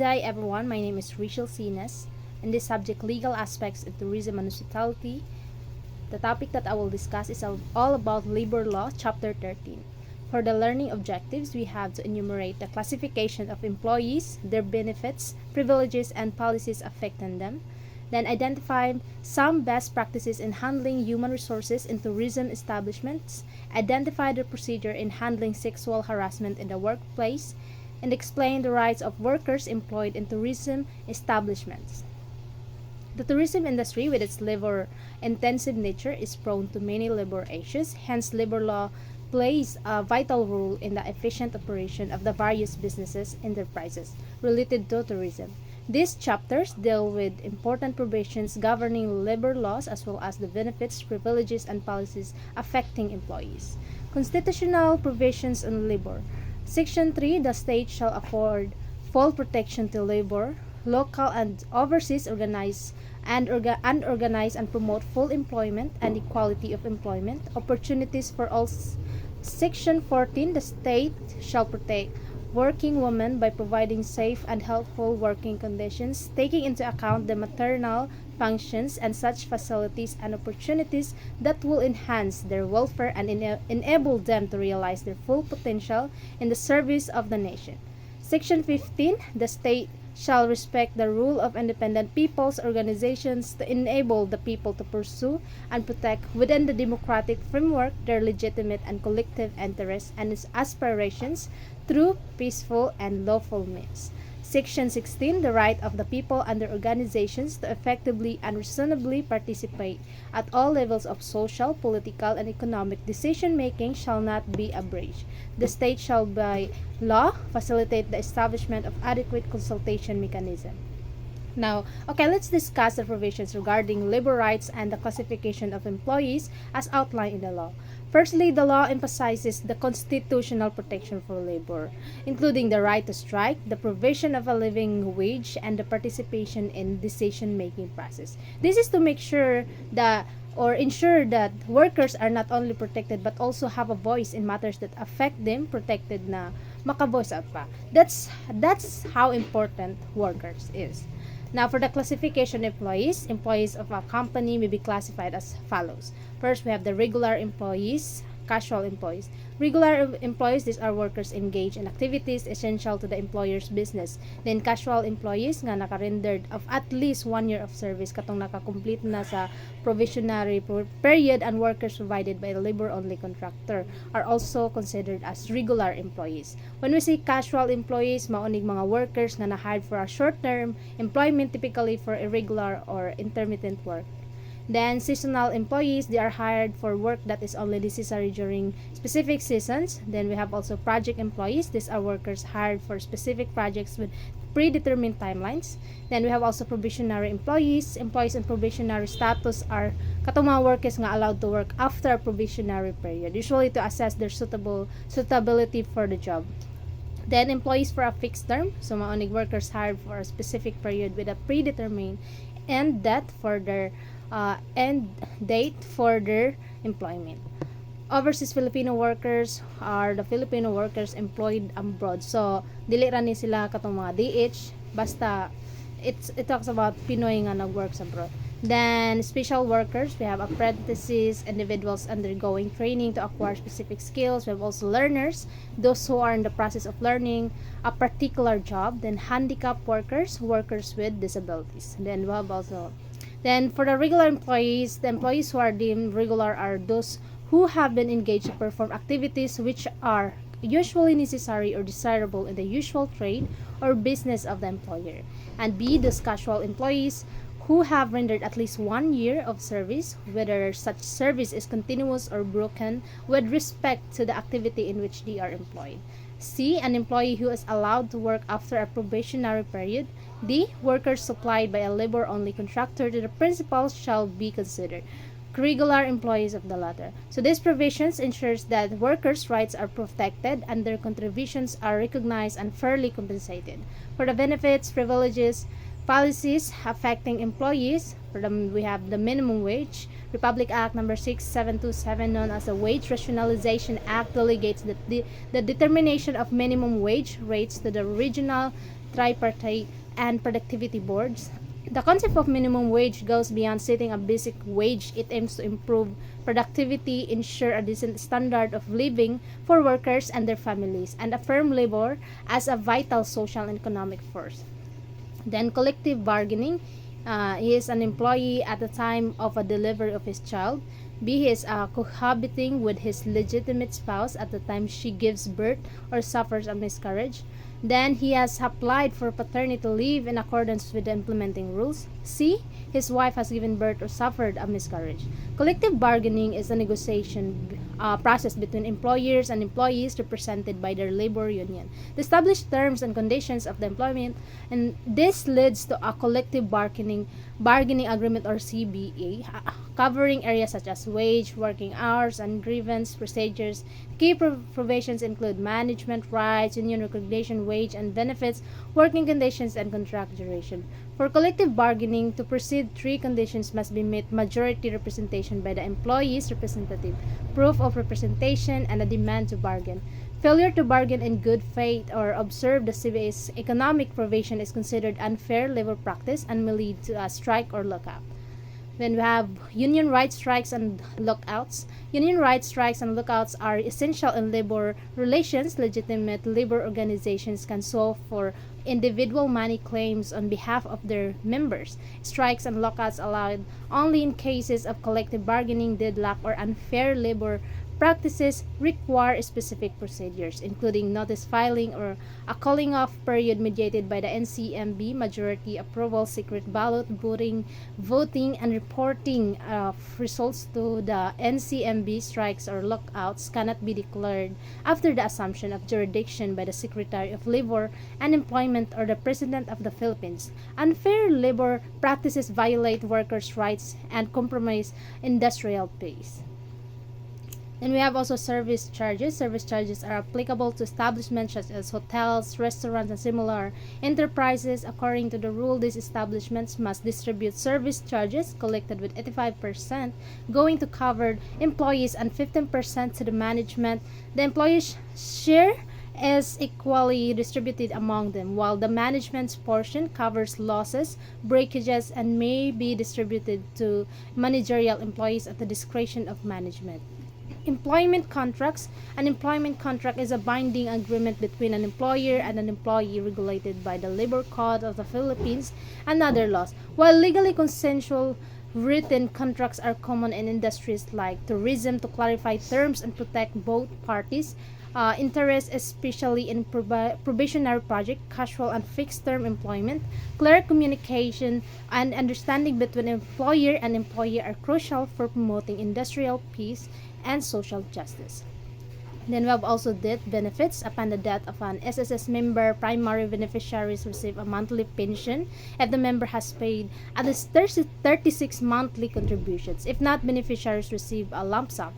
Hi everyone, my name is Rechell Cinas. In this subject, legal aspects in tourism and hospitality, the topic that I will discuss is all about labor law, chapter 13. For the learning objectives, we have to enumerate the classification of employees, their benefits, privileges, and policies affecting them. Then identify some best practices in handling human resources in tourism establishments, identify the procedure in handling sexual harassment in the workplace, and explain the rights of workers employed in tourism establishments. The tourism industry, with its labor intensive nature, is prone to many labor issues, hence, labor law plays a vital role in the efficient operation of the various businesses enterprises related to tourism. These chapters deal with important provisions governing labor laws as well as the benefits, privileges, and policies affecting employees. Constitutional provisions on labor. Section 3, the state shall afford full protection to labor, local and overseas organize and promote full employment and equality of employment opportunities for all. Section 14, the state shall protect working women by providing safe and healthful working conditions, taking into account the maternal functions and such facilities and opportunities that will enhance their welfare and enable them to realize their full potential in the service of the nation. Section 15, the state shall respect the rule of independent people's organizations to enable the people to pursue and protect within the democratic framework their legitimate and collective interests and its aspirations through peaceful and lawful means. Section 16, the right of the people and their organizations to effectively and reasonably participate at all levels of social, political, and economic decision-making shall not be abridged. The state shall by law facilitate the establishment of adequate consultation mechanism. Now, okay, let's discuss the provisions regarding labor rights and the classification of employees as outlined in the law. Firstly, the law emphasizes the constitutional protection for labor, including the right to strike, the provision of a living wage, and the participation in decision-making process. This is to make sure that or ensure that workers are not only protected but also have a voice in matters that affect them, protected na maka-voice out pa. That's how important workers is. Now, for the classification employees of a company may be classified as follows. First, we have the regular employees, casual employees. Regular employees, these are workers engaged in activities essential to the employer's business. Then, casual employees nga naka-rendered of at least 1 year of service katong naka-complete na sa provisionary period, and workers provided by a labor-only contractor are also considered as regular employees. When we say casual employees, maonig mga workers nga na-hired for a short-term employment, typically for irregular or intermittent work. Then, seasonal employees, they are hired for work that is only necessary during specific seasons. Then, we have also project employees. These are workers hired for specific projects with predetermined timelines. Then, we have also probationary employees. Employees in probationary status are katong mga workers nga allowed to work after a probationary period, usually to assess their suitability for the job. Then, employees for a fixed term. So, maonig workers hired for a specific period with a predetermined end date for their employment. Overseas Filipino workers are the Filipino workers employed abroad. So, dili ra ni sila katong mga DH, basta it talks about Pinoy nga nag-works abroad. Then, special workers, we have apprentices, individuals undergoing training to acquire specific skills. We have also learners, those who are in the process of learning a particular job. Then, handicapped workers, workers with disabilities. Then, we have also for the regular employees, the employees who are deemed regular are those who have been engaged to perform activities which are usually necessary or desirable in the usual trade or business of the employer. And B, those casual employees who have rendered at least 1 year of service, whether such service is continuous or broken, with respect to the activity in which they are employed. C, an employee who is allowed to work after a probationary period. D, workers supplied by a labor-only contractor to the principal shall be considered regular employees of the latter. So these provisions ensures that workers' rights are protected and their contributions are recognized and fairly compensated. For the benefits, privileges, policies affecting employees, we have the minimum wage. Republic Act number 6727, known as the Wage Rationalization Act, delegates the determination of minimum wage rates to the regional tripartite, and productivity boards. The concept of minimum wage goes beyond setting a basic wage. It aims to improve productivity, ensure a decent standard of living for workers and their families, and affirm labor as a vital social and economic force. Then collective bargaining. He is an employee at the time of a delivery of his child. B. He is cohabiting with his legitimate spouse at the time she gives birth or suffers a miscarriage. Then he has applied for paternity leave in accordance with the implementing rules. C. His wife has given birth or suffered a miscarriage. Collective bargaining is a negotiation process between employers and employees represented by their labor union. The established terms and conditions of the employment, and this leads to a collective bargaining agreement or CBA, covering areas such as wage, working hours, and grievance procedures. Key provisions include management rights, union recognition, wage and benefits, working conditions, and contract duration. For collective bargaining to proceed, three conditions must be met: majority representation by the employee's representative, proof of representation, and a demand to bargain. Failure to bargain in good faith or observe the CBA's economic provision is considered unfair labor practice and may lead to a strike or lockout. Then we have union rights strikes and lockouts. Union rights strikes and lockouts are essential in labor relations. Legitimate labor organizations can sue for individual money claims on behalf of their members. Strikes and lockouts allowed only in cases of collective bargaining, deadlock, or unfair labor practices require specific procedures, including notice filing or a calling off period mediated by the NCMB, majority approval, secret ballot voting, and reporting of results to the NCMB. Strikes or lockouts cannot be declared after the assumption of jurisdiction by the Secretary of Labor and Employment or the President of the Philippines. Unfair labor practices violate workers' rights and compromise industrial peace. Then we have also service charges. Service charges are applicable to establishments such as hotels, restaurants, and similar enterprises. According to the rule, these establishments must distribute service charges collected with 85% going to covered employees and 15% to the management. The employees' share is equally distributed among them, while the management's portion covers losses, breakages, and may be distributed to managerial employees at the discretion of management. Employment contracts. An employment contract is a binding agreement between an employer and an employee regulated by the Labor Code of the Philippines and other laws. While legally consensual written contracts are common in industries like tourism to clarify terms and protect both parties' interests, especially in probationary project, casual and fixed-term employment. Clear communication and understanding between employer and employee are crucial for promoting industrial peace and social justice. Then we have also death benefits. Upon the death of an SSS member, primary beneficiaries receive a monthly pension if the member has paid at least 36 monthly contributions. If not, beneficiaries receive a lump sum.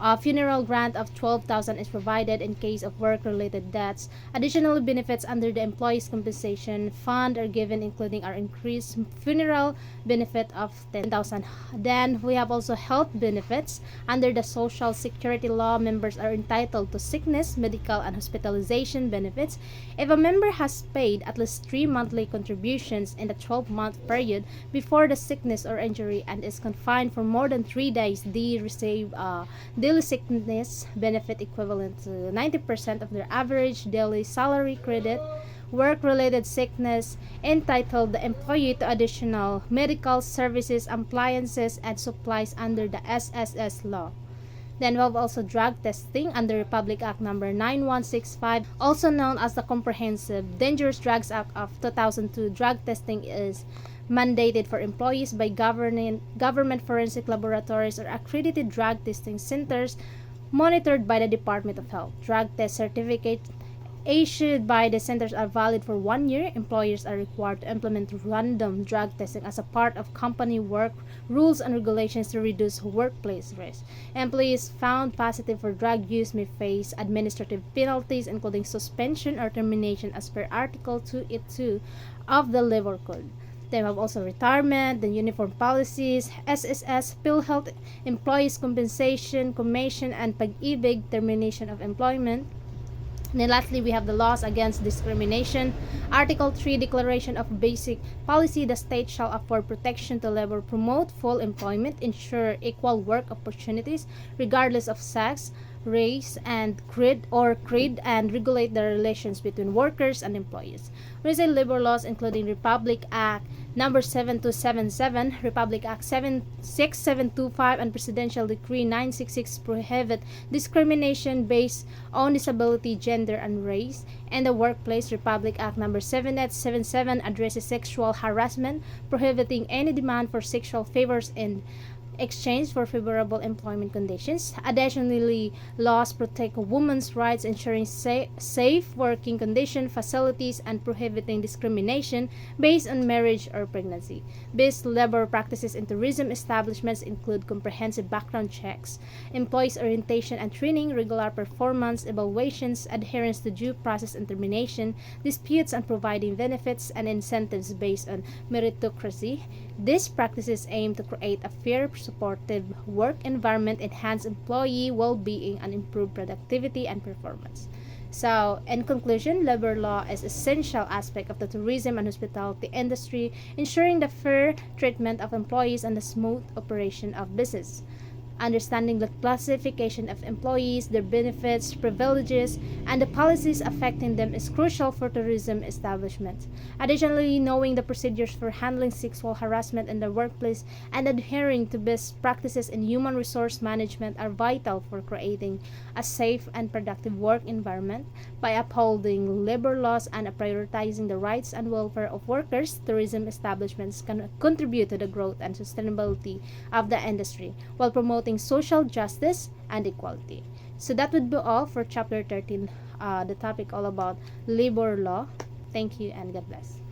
A funeral grant of 12,000 is provided in case of work-related deaths. Additional benefits under the Employees Compensation Fund are given, including our increased funeral benefit of 10,000. Then we have also health benefits. Under the Social Security law, members are entitled to sickness, medical, and hospitalization benefits. If a member has paid at least 3 monthly contributions in the 12-month period before the sickness or injury and is confined for more than 3 days, they receive daily sickness benefit equivalent to 90% of their average daily salary credit. Work-related sickness entitled the employee to additional medical services, appliances, and supplies under the SSS law. Then we have also drug testing under Republic Act number 9165, also known as the Comprehensive Dangerous Drugs Act of 2002. Drug testing is mandated for employees by government forensic laboratories or accredited drug testing centers monitored by the Department of Health. Drug test certificates issued by the centers are valid for 1 year. Employers are required to implement random drug testing as a part of company work rules and regulations to reduce workplace risk. Employees found positive for drug use may face administrative penalties, including suspension or termination as per Article 282 of the Labor Code. They have also retirement, the uniform policies, SSS, PhilHealth, employees compensation, commission, and pag-ibig, termination of employment. And then lastly, we have the laws against discrimination. Article 3 Declaration of Basic Policy: the state shall afford protection to labor, promote full employment, ensure equal work opportunities regardless of sex, race, and creed, and regulate the relations between workers and employees. When we say labor laws, including Republic Act number 7277, Republic Act 76725, and Presidential Decree 966 prohibit discrimination based on disability, gender, and race. And the Workplace Republic Act number 7877 addresses sexual harassment, prohibiting any demand for sexual favors in exchange for favorable employment conditions. Additionally, laws protect women's rights, ensuring safe working conditions, facilities, and prohibiting discrimination based on marriage or pregnancy. Best labor practices in tourism establishments include comprehensive background checks, employees' orientation and training, regular performance evaluations, adherence to due process and termination, disputes, and providing benefits and incentives based on meritocracy. These practices aim to create a fair, supportive work environment, enhance employee well-being, and improve productivity and performance. So, in conclusion, labor law is an essential aspect of the tourism and hospitality industry, ensuring the fair treatment of employees and the smooth operation of business. Understanding the classification of employees, their benefits, privileges, and the policies affecting them is crucial for tourism establishments. Additionally, knowing the procedures for handling sexual harassment in the workplace and adhering to best practices in human resource management are vital for creating a safe and productive work environment. By upholding labor laws and prioritizing the rights and welfare of workers, tourism establishments can contribute to the growth and sustainability of the industry while promoting social justice and equality. So that would be all for chapter 13, the topic all about labor law. Thank you and God bless.